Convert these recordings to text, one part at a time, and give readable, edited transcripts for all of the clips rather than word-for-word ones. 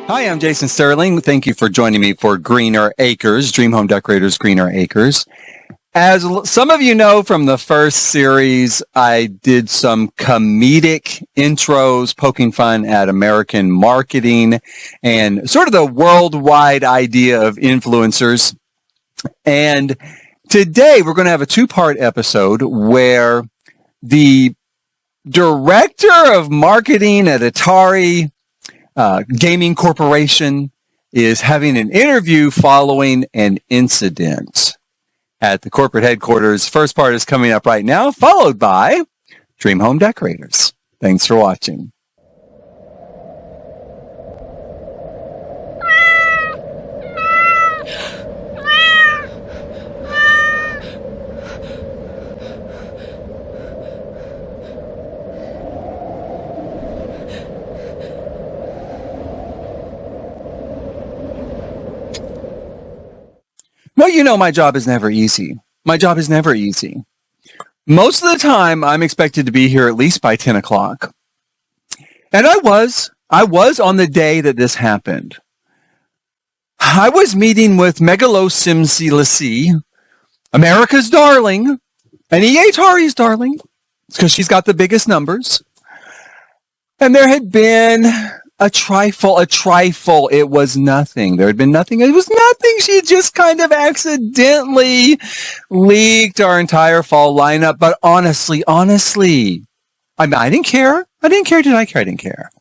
Hi, I'm Jason Sterling. Thank you for joining me for Greener Acres, Dream Home Decorators Greener Acres. As some of you know from the first series, I did some comedic intros, poking fun at American marketing and sort of the worldwide idea of influencers. And today we're going to have a two-part episode where the director of marketing at EAtari Gaming Corporation is having an interview following an incident at the corporate headquarters. First part is coming up right now, followed by Dream Home Decorators. Thanks for watching. Well, you know, my job is never easy. My job is never easy. Most of the time, I'm expected to be here at least by 10 o'clock. And I was on the day that this happened. I was meeting with Megalosimsi, America's darling, and EAtari's darling, because she's got the biggest numbers. And there had been a trifle. It was nothing. There had been nothing. It was nothing. She just kind of accidentally leaked our entire fall lineup. But honestly, I mean, I didn't care. Did I care? I didn't care.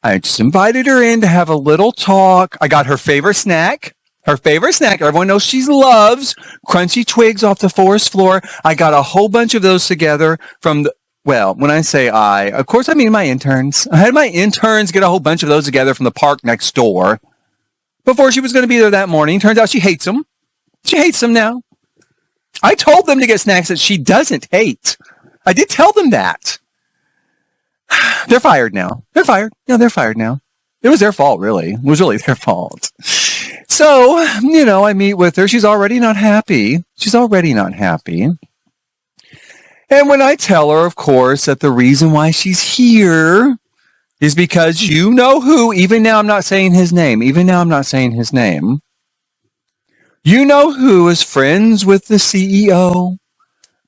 I just invited her in to have a little talk. I got her favorite snack. Everyone knows she loves crunchy twigs off the forest floor. I got a whole bunch of those together from the, well, when I say of course I mean my interns. I had my interns get a whole bunch of those together from the park next door before she was going to be there that morning. Turns out she hates them. She hates them now. I told them to get snacks that she doesn't hate. I did tell them that. They're fired now. They're fired now. It was their fault, really. It was really their fault. So, I meet with her. She's already not happy. And when I tell her, of course, that the reason why she's here is because you know who, even now I'm not saying his name. You know who is friends with the CEO.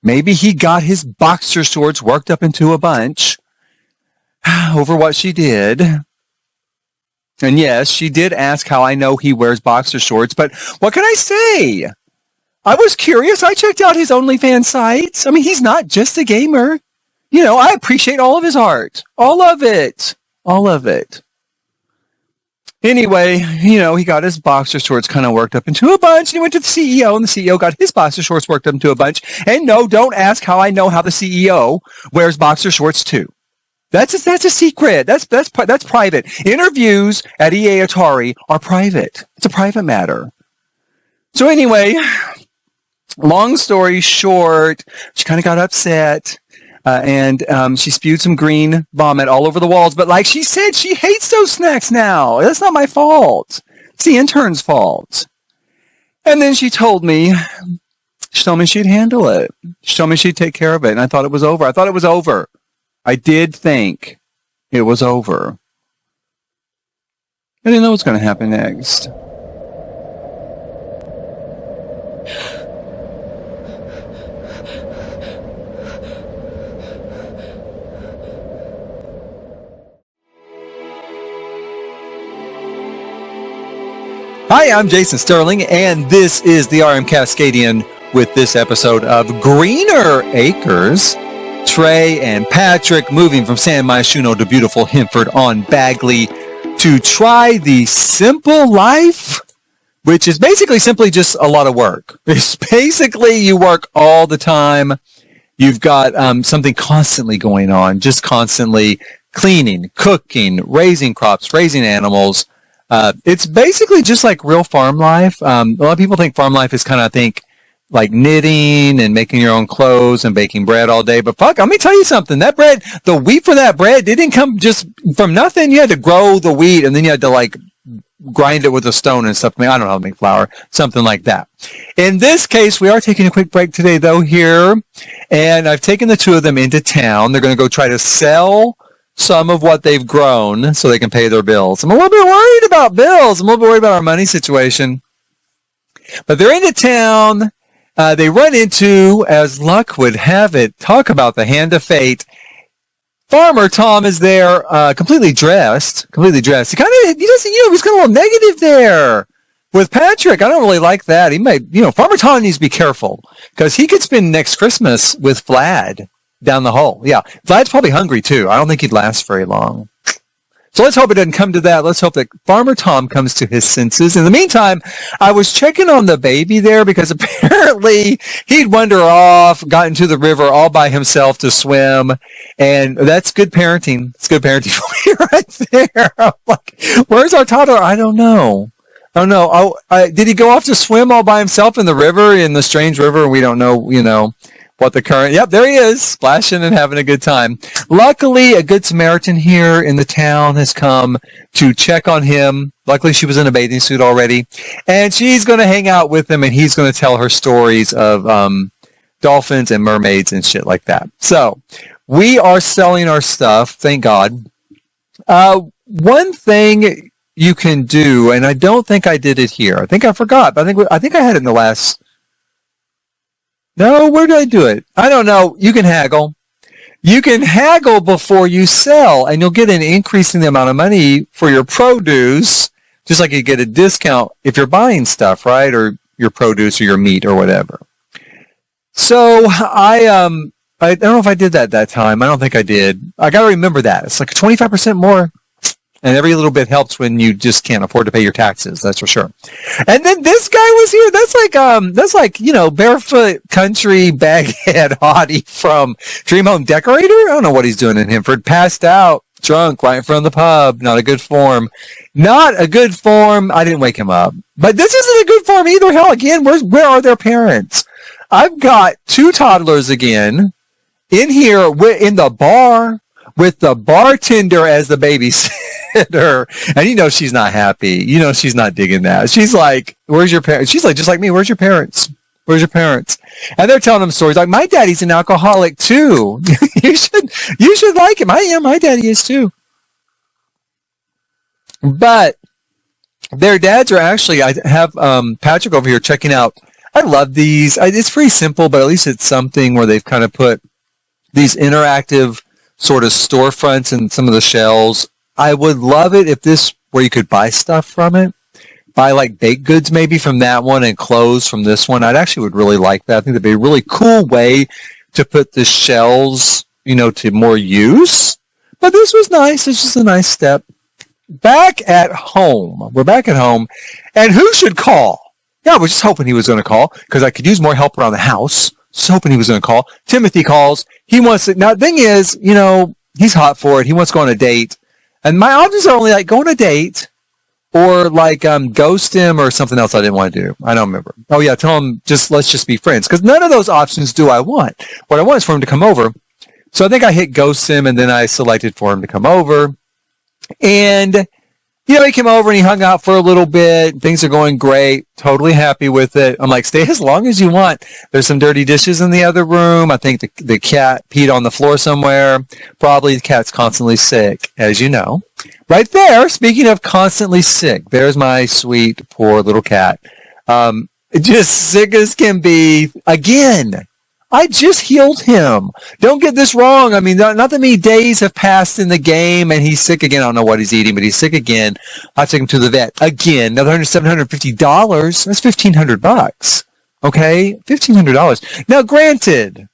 Maybe he got his boxer shorts worked up into a bunch over what she did. And yes, she did ask how I know he wears boxer shorts, but what can I say? I was curious. I checked out his OnlyFans sites. I mean, he's not just a gamer. I appreciate all of his art. All of it. Anyway, he got his boxer shorts kind of worked up into a bunch. And he went to the CEO, and the CEO got his boxer shorts worked up into a bunch. And no, don't ask how I know how the CEO wears boxer shorts too. That's a secret. That's private. Interviews at EAtari are private. It's a private matter. So anyway, long story short, she kind of got upset, and she spewed some green vomit all over the walls. But like she said, she hates those snacks now. That's not my fault. It's the intern's fault. And then she told me she'd handle it. She told me she'd take care of it, and I thought it was over. I did think it was over. I didn't know what's going to happen next. Hi, I'm Jason Sterling, and this is the RM Cascadian with this episode of Greener Acres. Trey and Patrick moving from San Myshuno to beautiful Hinford on Bagley to try the simple life, which is basically simply just a lot of work. It's basically you work all the time. You've got something constantly going on, just constantly cleaning, cooking, raising crops, raising animals. It's basically just like real farm life. A lot of people think farm life is kind of, like knitting and making your own clothes and baking bread all day. But fuck, let me tell you something. That bread, the wheat for that bread, it didn't come just from nothing. You had to grow the wheat, and then you had to grind it with a stone and stuff. I mean, I don't know how to make flour, something like that. In this case, we are taking a quick break today, though, here. And I've taken the two of them into town. They're going to go try to sell some of what they've grown so they can pay their bills. I'm a little bit worried about bills. I'm a little bit worried about our money situation. But they're into town. They run into, as luck would have it, talk about the hand of fate. Farmer Tom is there, completely dressed. He doesn't, he's kind of a little negative there with Patrick. I don't really like that. He might, Farmer Tom needs to be careful because he could spend next Christmas with Vlad down the hall. Yeah. Vlad's probably hungry too. I don't think he'd last very long. So let's hope it doesn't come to that. Let's hope that Farmer Tom comes to his senses. In the meantime, I was checking on the baby there because apparently he'd wander off, got into the river all by himself to swim. And that's good parenting. It's good parenting for me right there. I'm like, where's our toddler? I don't know. Did he go off to swim all by himself in the river, in the strange river? And we don't know, what the current, yep, there he is, splashing and having a good time. Luckily, a good Samaritan here in the town has come to check on him. Luckily, she was in a bathing suit already. And she's going to hang out with him, and he's going to tell her stories of dolphins and mermaids and shit like that. So, we are selling our stuff, thank God. One thing you can do, and I don't think I did it here. I think I forgot, but I think I had it in the last... No, where did I do it? I don't know. You can haggle. You can haggle before you sell, and you'll get an increase in the amount of money for your produce, just like you get a discount if you're buying stuff, right? Or your produce or your meat or whatever. So I don't know if I did that time. I don't think I did. I got to remember that. It's like 25% more. And every little bit helps when you just can't afford to pay your taxes. That's for sure. And then this guy was here. That's like, barefoot country baghead hottie from Dream Home Decorator. I don't know what he's doing in Hemford. Passed out, drunk, right in front of the pub. Not a good form. I didn't wake him up. But this isn't a good form either. Hell, again, where are their parents? I've got two toddlers again in here in the bar with the bartender as the babysitter. And she's not happy. She's not digging that. She's like, where's your parents? She's like, just like me, where's your parents? And they're telling them stories like, my daddy's an alcoholic too. you should like him. My daddy is too. But their dads are actually, I have Patrick over here checking out. I love these. It's pretty simple, but at least it's something where they've kind of put these interactive sort of storefronts in some of the shelves. I would love it if this, where you could buy stuff from it, buy like baked goods maybe from that one and clothes from this one. Would really like that. I think that'd be a really cool way to put the shelves, to more use. But this was nice. It's just a nice step. Back at home. We're back at home. And who should call? Yeah, I was just hoping he was going to call because I could use more help around the house. Just hoping he was going to call. Timothy calls. He wants to, now the thing is, he's hot for it. He wants to go on a date. And my options are only like go on a date or like ghost him or something else I didn't want to do. I don't remember. Oh yeah, tell him let's just be friends. Because none of those options do I want. What I want is for him to come over. So I think I hit ghost him and then I selected for him to come over. And he came over and he hung out for a little bit. Things are going great. Totally happy with it. I'm like, stay as long as you want. There's some dirty dishes in the other room. I think the cat peed on the floor somewhere. Probably the cat's constantly sick, as you know. Right there, speaking of constantly sick, there's my sweet, poor little cat. Just sick as can be. Again, I just healed him. Don't get this wrong. I mean, not that many days have passed in the game and he's sick again. I don't know what he's eating, but he's sick again. I took him to the vet again. Another $750. That's $1,500. Okay. $1,500. Now, granted,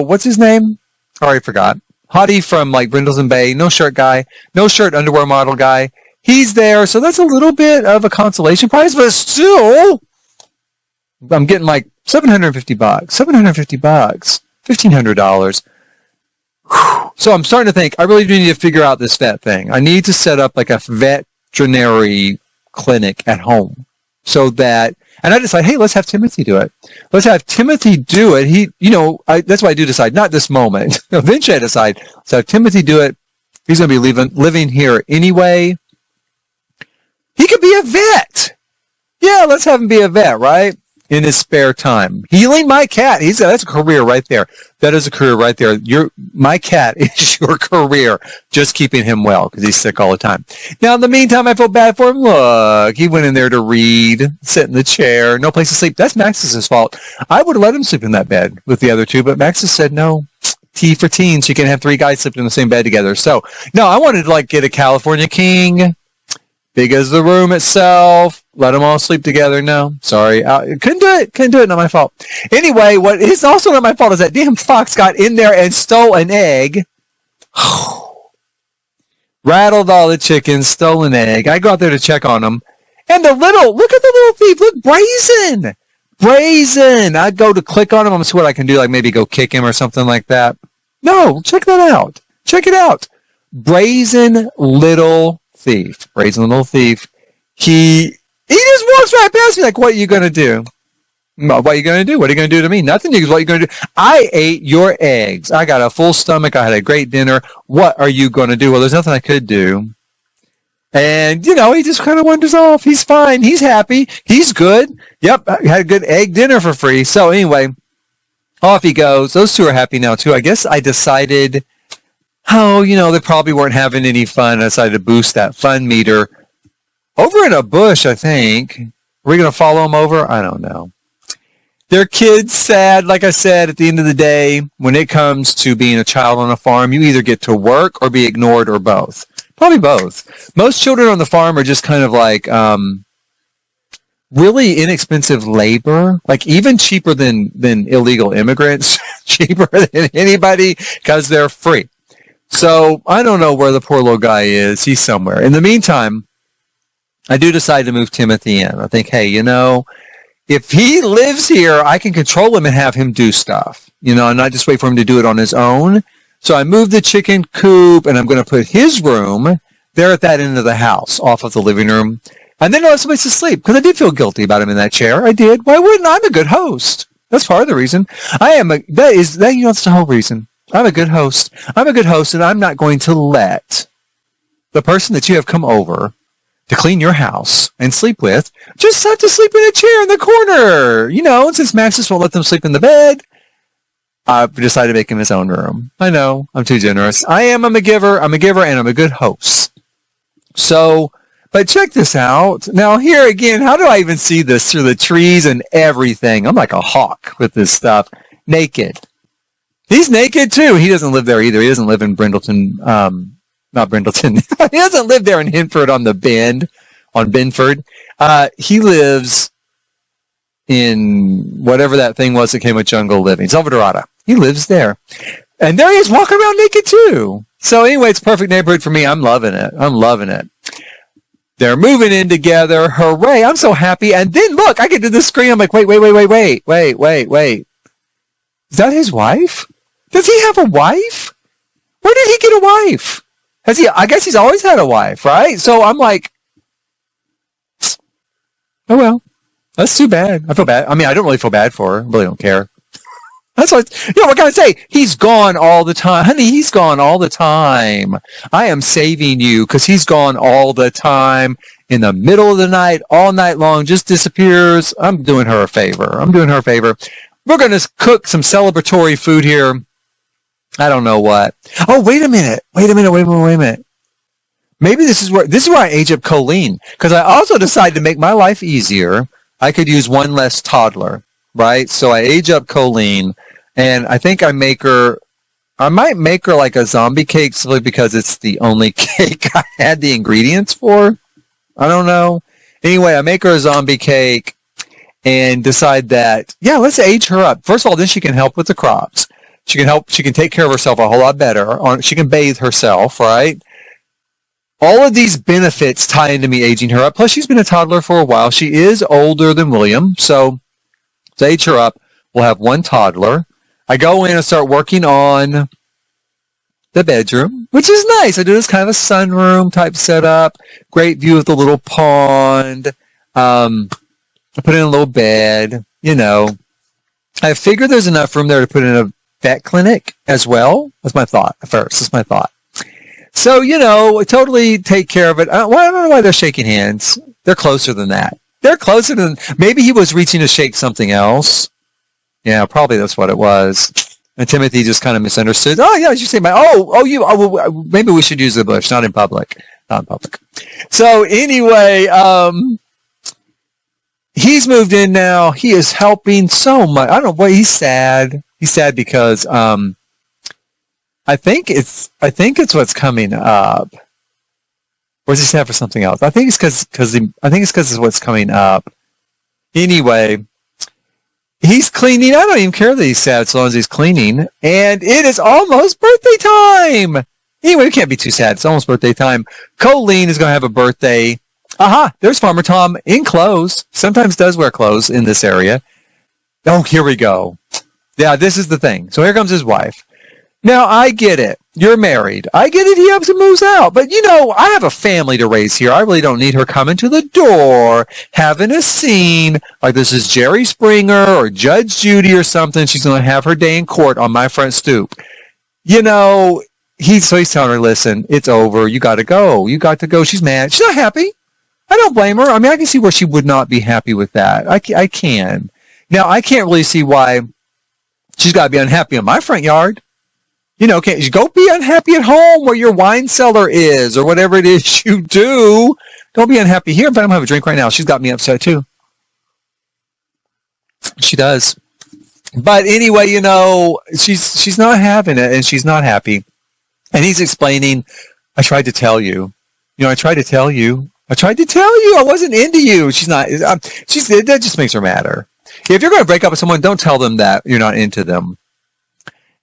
what's his name? I already forgot. Hottie from like Brindleton Bay. No shirt guy. No shirt underwear model guy. He's there. So that's a little bit of a consolation prize, but still, I'm getting like $750, $1,500. So I'm starting to think I really do need to figure out this vet thing. I need to set up like a veterinary clinic at home so that, and I decide, hey, let's have Timothy do it. Let's have Timothy do it. He, that's why I do decide, not this moment. Eventually I decide, let's have Timothy do it. He's going to be living here anyway. He could be a vet. Yeah, let's have him be a vet, right? in his spare time. Healing my cat. That's a career right there. That is a career right there. My cat is your career. Just keeping him well because he's sick all the time. Now, in the meantime, I feel bad for him. Look, he went in there to read, sit in the chair, no place to sleep. That's Max's fault. I would have let him sleep in that bed with the other two, but Max has said no. T for teens. You can have 3 guys sleeping in the same bed together. So, no, I wanted to get a California king, big as the room itself. Let them all sleep together. No, sorry. Couldn't do it. Not my fault. Anyway, what is also not my fault is that damn fox got in there and stole an egg. Rattled all the chickens, stole an egg. I go out there to check on them. And look at the little thief. Look, brazen. I'd go to click on him. I'm going to see what I can do, maybe go kick him or something like that. No, check that out. Check it out. Brazen little thief. He just walks right past me what are you going to do? What are you going to do? What are you going to do to me? Nothing. What are you going to do? I ate your eggs. I got a full stomach. I had a great dinner. What are you going to do? Well, there's nothing I could do. And, he just kind of wanders off. He's fine. He's happy. He's good. Yep. I had a good egg dinner for free. So anyway, off he goes. Those two are happy now too. I guess I decided, they probably weren't having any fun. I decided to boost that fun meter over in a bush, I think. Are we going to follow them over? I don't know. Their kids sad. Like I said, at the end of the day, when it comes to being a child on a farm, you either get to work or be ignored or both. Probably both. Most children on the farm are just kind of really inexpensive labor, even cheaper than illegal immigrants, cheaper than anybody because they're free. So I don't know where the poor little guy is. He's somewhere. In the meantime, I do decide to move Timothy in. I think, hey, if he lives here, I can control him and have him do stuff, and not just wait for him to do it on his own. So I moved the chicken coop, and I'm going to put his room there at that end of the house, off of the living room. And then I'll have someplace to sleep, because I did feel guilty about him in that chair. I did. Why wouldn't I? I'm a good host. That's part of the reason. That's the whole reason. I'm a good host. And I'm not going to let the person that you have come over to clean your house and sleep with just have to sleep in a chair in the corner. And since Max just won't let them sleep in the bed, I've decided to make him his own room. I know, I'm too generous. I'm a giver, and I'm a good host. So, but check this out. Now here again, how do I even see this through the trees and everything? I'm like a hawk with this stuff. Naked. He's naked too. He doesn't live there either. He doesn't live in Brindleton, not Brindleton. He doesn't live there in Hinford on Binford. He lives in whatever that thing was that came with Jungle Living. Salvadorada. He lives there. And there he is walking around naked too. So anyway, it's a perfect neighborhood for me. I'm loving it. They're moving in together. Hooray. I'm so happy. And then look, I get to the screen. I'm like, wait. Is that his wife? Does he have a wife? Where did he get a wife? I guess he's always had a wife, right? So I'm like, oh well, that's too bad. I feel bad. I mean, I don't really feel bad for her. I really don't care. That's what can I say? He's gone all the time. Honey, he's gone all the time. I am saving you because he's gone all the time. In the middle of the night, all night long, just disappears. I'm doing her a favor. We're going to cook some celebratory food here. I don't know what. Oh, wait a minute. Maybe this is where I age up Colleen, because I also decided to make my life easier. I could use one less toddler, right? So I age up Colleen, and I think I might make her like a zombie cake simply because it's the only cake I had the ingredients for. I don't know. Anyway, I make her a zombie cake and decide that, let's age her up. First of all, then she can help with the crops. She can take care of herself a whole lot better. She can bathe herself, right? All of these benefits tie into me aging her up. Plus, she's been a toddler for a while. She is older than William. So to age her up, we'll have one toddler. I go in and start working on the bedroom, which is nice. I do this kind of a sunroom type setup. Great view of the little pond. I put in a little bed, I figure there's enough room there to put in a vet clinic as well. That's my thought at first. That's my thought. So, totally take care of it. I don't know why they're shaking hands. They're closer than that. They're closer than, maybe he was reaching to shake something else. Yeah, probably that's what it was. And Timothy just kind of misunderstood. Oh, yeah, you say, maybe we should use the bush, not in public. Not in public. So anyway, he's moved in now. He is helping so much. I don't know what he's sad. He's sad because I think it's what's coming up. Or is he sad for something else? I think it's because it's what's coming up. Anyway, he's cleaning. I don't even care that he's sad as long as he's cleaning. And it is almost birthday time. Anyway, we can't be too sad. It's almost birthday time. Colleen is going to have a birthday. Aha, there's Farmer Tom in clothes. Sometimes does wear clothes in this area. Oh, here we go. Yeah, this is the thing. So here comes his wife. Now, I get it. You're married. I get it. He has to move out. But, I have a family to raise here. I really don't need her coming to the door, having a scene like this is Jerry Springer or Judge Judy or something. She's going to have her day in court on my front stoop. He's telling her, listen, it's over. You got to go. You got to go. She's mad. She's not happy. I don't blame her. I mean, I can see where she would not be happy with that. I can. Now, I can't really see why she's got to be unhappy in my front yard. Can't you go be unhappy at home where your wine cellar is or whatever it is you do? Don't be unhappy here. In fact, I'm going to have a drink right now. She's got me upset too. She does. But anyway, she's not having it and she's not happy. And he's explaining, I tried to tell you. I tried to tell you. I wasn't into you. She's not. That just makes her madder. If you're going to break up with someone, don't tell them that you're not into them.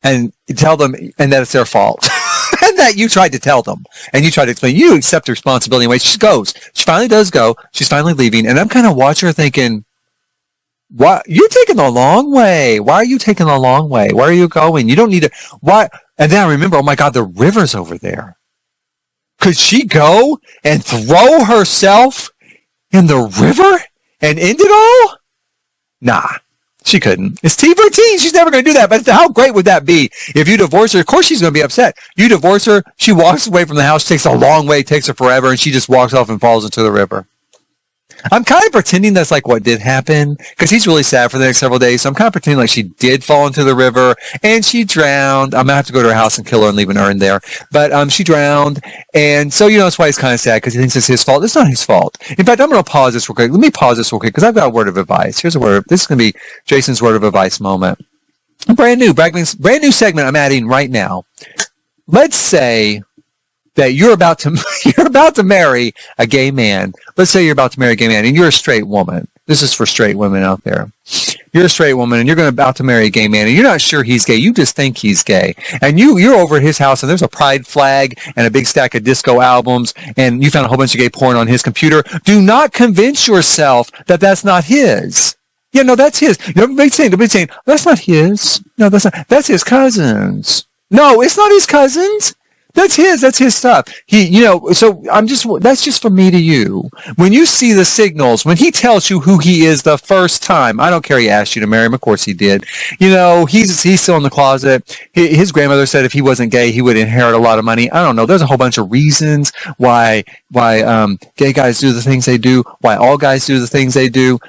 And tell them, and that it's their fault. And that you tried to tell them. And you tried to explain, you accept the responsibility anyway. She goes. She finally does go. She's finally leaving. And I'm kind of watching her thinking, why? You're taking the long way. Why are you taking the long way? Where are you going? You don't need to, why? And then I remember, oh my God, the river's over there. Could she go and throw herself in the river and end it all? Nah. She couldn't. It's T for teen. She's never going to do that. But how great would that be if you divorce her? Of course she's going to be upset. You divorce her. She walks away from the house, takes a long way, takes her forever, and she just walks off and falls into the river. I'm kind of pretending that's like what did happen because he's really sad for the next several days. So I'm kind of pretending like she did fall into the river and she drowned. I'm going to have to go to her house and kill her and leave an urn there. But she drowned. And so, that's why he's kind of sad because he thinks it's his fault. It's not his fault. In fact, I'm going to pause this real quick. Let me pause this real quick because I've got a word of advice. Here's a word. This is going to be Jason's word of advice moment. Brand new segment I'm adding right now. Let's say that you're about to marry a gay man. Let's say you're about to marry a gay man and you're a straight woman. This is for straight women out there. You're a straight woman and you're about to marry a gay man and you're not sure he's gay. You just think he's gay. And you're over at his house and there's a pride flag and a big stack of disco albums and you found a whole bunch of gay porn on his computer. Do not convince yourself that that's not his. Yeah, no, that's his. Nobody's saying, that's not his. No, that's his cousin's. No, it's not his cousin's. That's his stuff. So that's just from me to you. When you see the signals, when he tells you who he is the first time, I don't care he asked you to marry him, of course he did. He's still in the closet. His grandmother said if he wasn't gay, he would inherit a lot of money. I don't know. There's a whole bunch of reasons why gay guys do the things they do, why all guys do the things they do.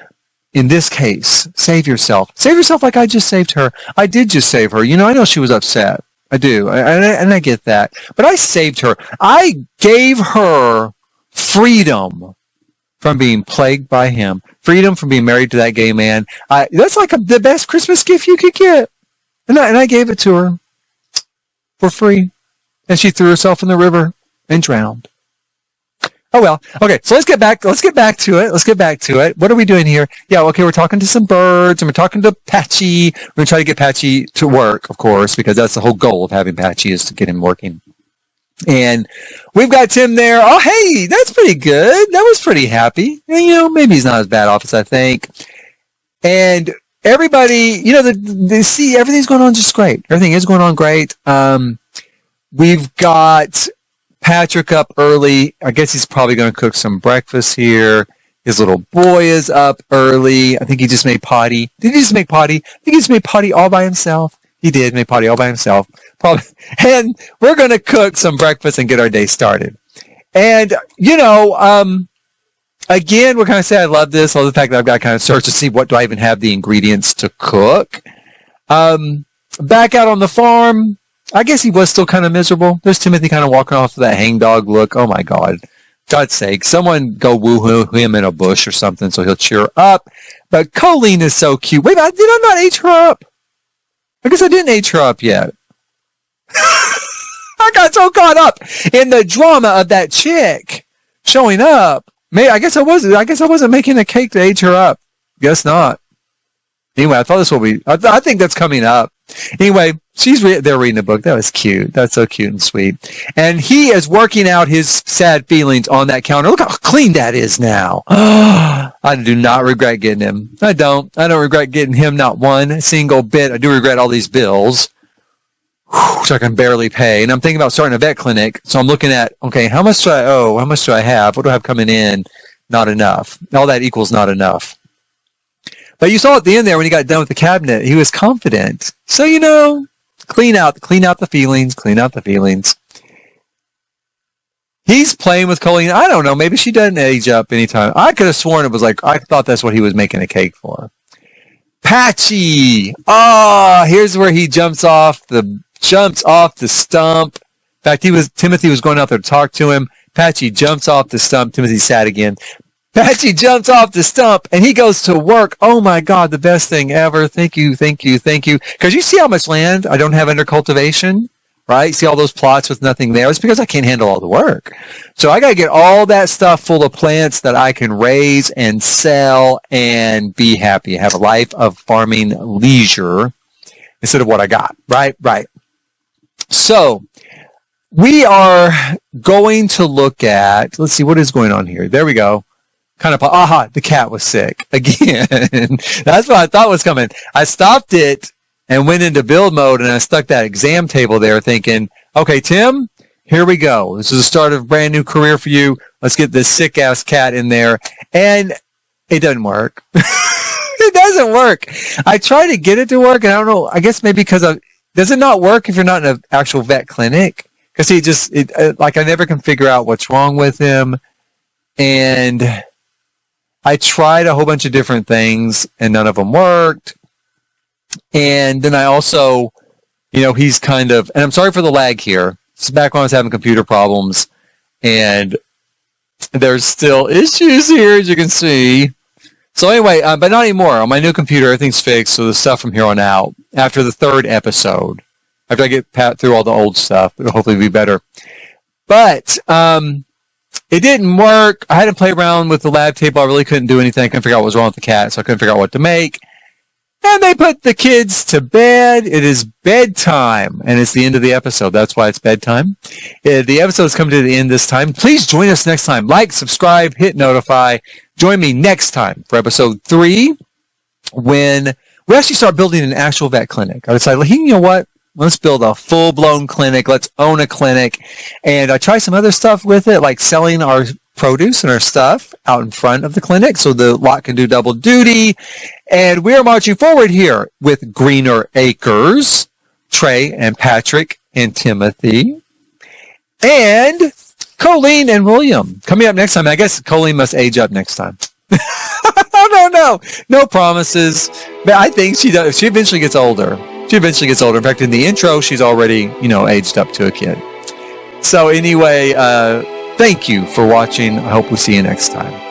In this case, save yourself. Save yourself like I just saved her. I did just save her. I know she was upset. I do, and I get that. But I saved her. I gave her freedom from being plagued by him, freedom from being married to that gay man. That's like the best Christmas gift you could get. And I gave it to her for free. And she threw herself in the river and drowned. Oh, well. Okay, so let's get back to it. What are we doing here? Yeah, okay, we're talking to some birds, and we're talking to Patchy. We're going to try to get Patchy to work, of course, because that's the whole goal of having Patchy is to get him working. And we've got Tim there. Oh, hey, that's pretty good. That was pretty happy. And, maybe he's not as bad off as I think. And everybody, see, everything's going on just great. Everything is going on great. We've got Patrick up early. I guess he's probably going to cook some breakfast here. His little boy is up early. I think he just made potty. Did he just make potty? I think he just made potty all by himself. He did make potty all by himself. Probably. And we're going to cook some breakfast and get our day started. And, Again, what can I say? I love this. I love the fact that I've got to kind of search to see what do I even have the ingredients to cook. Back out on the farm, I guess he was still kind of miserable. There's Timothy kind of walking off with that hangdog look. Oh my God. God's sake, someone go woo him in a bush or something so he'll cheer up. But Colleen is so cute. Wait, did I not age her up? I guess I didn't age her up yet. I got so caught up in the drama of that chick showing up. I guess I wasn't making a cake to age her up. Guess not. Anyway, I thought this will be. I think that's coming up. Anyway, they're reading a book. That was cute. That's so cute and sweet. And he is working out his sad feelings on that counter. Look how clean that is now. I do not regret getting him. I don't regret getting him not one single bit. I do regret all these bills, which I can barely pay. And I'm thinking about starting a vet clinic. So I'm looking at, okay, how much do I owe? How much do I have? What do I have coming in? Not enough. All that equals not enough. But you saw at the end there when he got done with the cabinet, he was confident. So, clean out the feelings. He's playing with Colleen. I don't know. Maybe she doesn't age up anytime. I could have sworn it was like, I thought that's what he was making a cake for. Patchy. Here's where he jumps off the stump. In fact, Timothy was going out there to talk to him. Patchy jumps off the stump. Timothy's sad again. Patchy jumps off the stump and he goes to work. Oh my God, the best thing ever. Thank you. Because you see how much land I don't have under cultivation, right? See all those plots with nothing there? It's because I can't handle all the work. So I got to get all that stuff full of plants that I can raise and sell and be happy. Have a life of farming leisure instead of what I got, right? So we are going to look at, let's see, what is going on here? There we go. The cat was sick again. That's what I thought was coming. I stopped it and went into build mode and I stuck that exam table there thinking, okay, Tim, here we go. This is the start of a brand new career for you. Let's get this sick ass cat in there. And it doesn't work. It doesn't work. I try to get it to work and I don't know, I guess maybe because does it not work if you're not in an actual vet clinic? Because I never can figure out what's wrong with him. And I tried a whole bunch of different things and none of them worked. And then I also, he's kind of, and I'm sorry for the lag here. This is back when I was having computer problems and there's still issues here, as you can see. So anyway, but not anymore. On my new computer, everything's fixed. So the stuff from here on out, after the third episode, after I get through all the old stuff, it'll hopefully be better. But, it didn't work. I had to play around with the lab table. I really couldn't do anything. I couldn't figure out what was wrong with the cat, so I couldn't figure out what to make. And they put the kids to bed. It is bedtime, and it's the end of the episode. That's why it's bedtime. The episode's come to the end this time. Please join us next time. Like, subscribe, hit notify. Join me next time for episode 3 when we actually start building an actual vet clinic. I decided, you know what? Let's build a full-blown clinic. Let's own a clinic. And I try some other stuff with it, like selling our produce and our stuff out in front of the clinic so the lot can do double duty. And we're marching forward here with Greener Acres, Trey and Patrick and Timothy, and Colleen and William. Coming up next time, I guess Colleen must age up next time. I don't know. No promises. But I think she does. She eventually gets older. In fact, in the intro, she's already, aged up to a kid. So anyway, thank you for watching. I hope we'll see you next time.